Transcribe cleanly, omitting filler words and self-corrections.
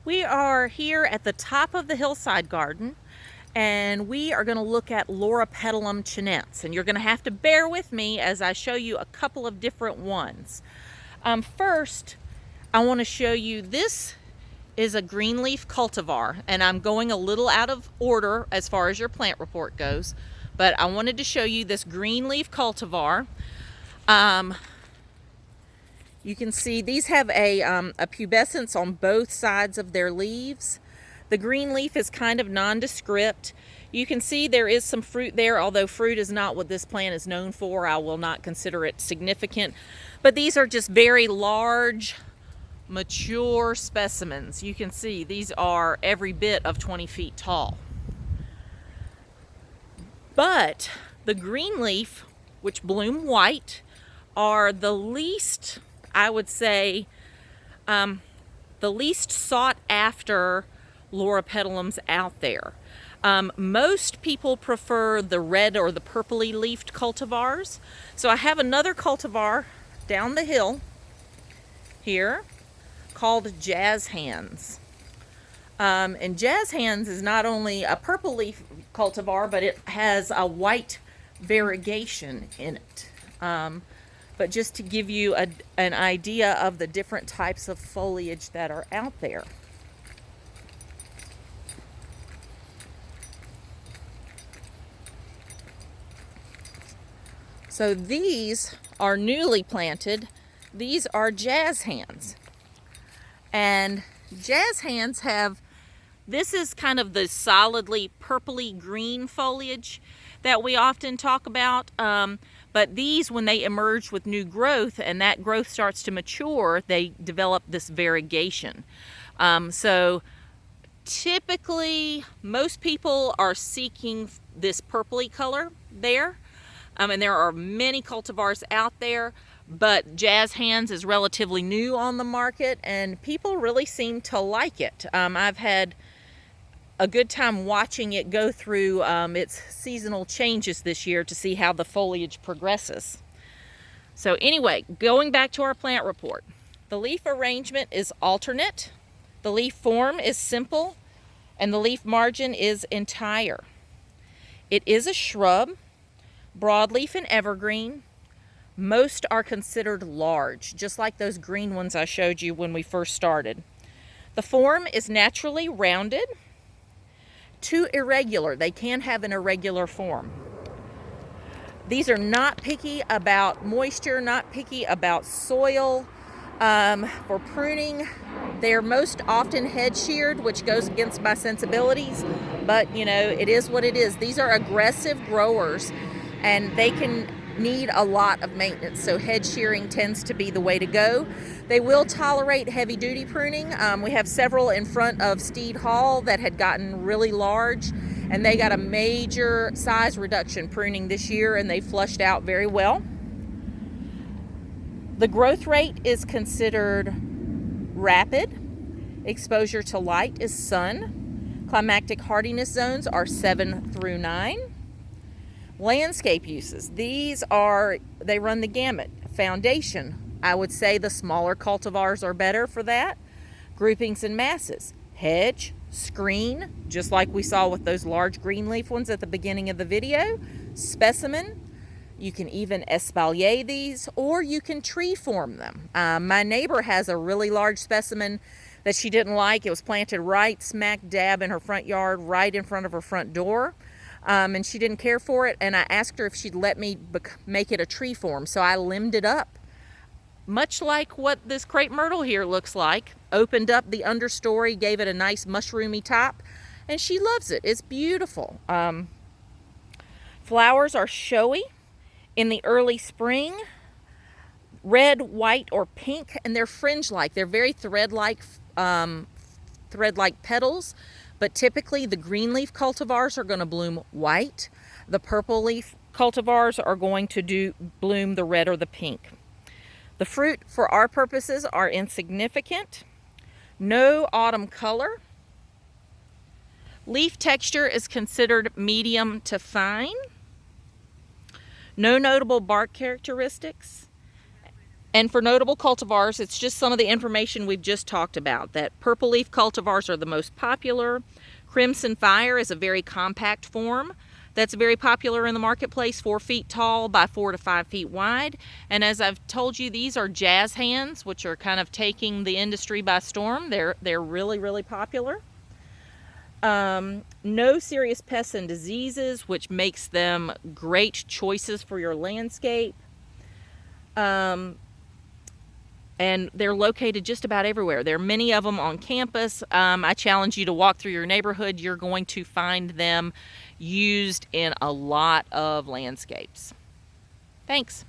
We are here at the top of the hillside garden, and we are going to look at Loropetalum chinense, and you're going to have to bear with me as I show you a couple of different ones. First, I want to show you this is a green leaf cultivar, and I'm going a little out of order as far as your plant report goes, but I wanted to show you this green leaf cultivar. You can see these have a pubescence on both sides of their leaves. The green leaf is kind of nondescript. You can see there is some fruit there, although fruit is not what this plant is known for. I will not consider it significant. But these are just very large, mature specimens. You can see these are every bit of 20 feet tall. But the green leaf, which bloom white, are the least, I would say, the least sought after Loropetalums out there. Most people prefer the red or the purpley leafed cultivars. So I have another cultivar down the hill here called Jazz Hands. And Jazz Hands is not only a purple leaf cultivar, but it has a white variegation in it. But just to give you an idea of the different types of foliage that are out there. So these are newly planted. These are Jazz Hands. And Jazz Hands have, this is kind of the solidly purpley green foliage that we often talk about. But these, when they emerge with new growth and that growth starts to mature, they develop this variegation. So typically, most people are seeking this purpley color there. And there are many cultivars out there, but Jazz Hands is relatively new on the market and people really seem to like it. I've had a good time watching it go through its seasonal changes this year to see how the foliage progresses. So anyway, going back to our plant report, the leaf arrangement is alternate, the leaf form is simple, and the leaf margin is entire. It is a shrub, broadleaf and evergreen. Most are considered large, just like those green ones I showed you when we first started. The form is naturally rounded to irregular. They can have an irregular form. These are not picky about moisture, not picky about soil. For pruning, they're most often head sheared, which goes against my sensibilities, but you know, it is what it is. These are aggressive growers and they can need a lot of maintenance, so head shearing tends to be the way to go. They will tolerate heavy duty pruning. We have several in front of Steed Hall that had gotten really large and they got a major size reduction pruning this year and they flushed out very well. The growth rate is considered rapid. Exposure to light is sun. Climactic hardiness zones are 7 through 9. Landscape uses. They run the gamut. Foundation, I would say the smaller cultivars are better for that. Groupings and masses. Hedge, screen, just like we saw with those large green leaf ones at the beginning of the video. Specimen, you can even espalier these or you can tree form them. My neighbor has a really large specimen that she didn't like. It was planted right smack dab in her front yard, right in front of her front door. And she didn't care for it, and I asked her if she'd let me make it a tree form, so I limbed it up. Much like what this crepe myrtle here looks like. Opened up the understory, gave it a nice mushroomy top, and she loves it. It's beautiful. Flowers are showy in the early spring, red, white, or pink, and they're fringe-like. They're very thread-like petals. But typically the green leaf cultivars are going to bloom white. The purple leaf cultivars are going to bloom the red or the pink. The fruit for our purposes are insignificant. No autumn color. Leaf texture is considered medium to fine. No notable bark characteristics. And for notable cultivars, it's just some of the information we've just talked about, that purple leaf cultivars are the most popular. Crimson Fire is a very compact form that's very popular in the marketplace, 4 feet tall by 4 to 5 feet wide. And as I've told you, these are jazz hands, which are kind of taking the industry by storm. They're really, really popular. No serious pests and diseases, which makes them great choices for your landscape. And they're located just about everywhere. There are many of them on campus. I challenge you to walk through your neighborhood. You're going to find them used in a lot of landscapes. Thanks.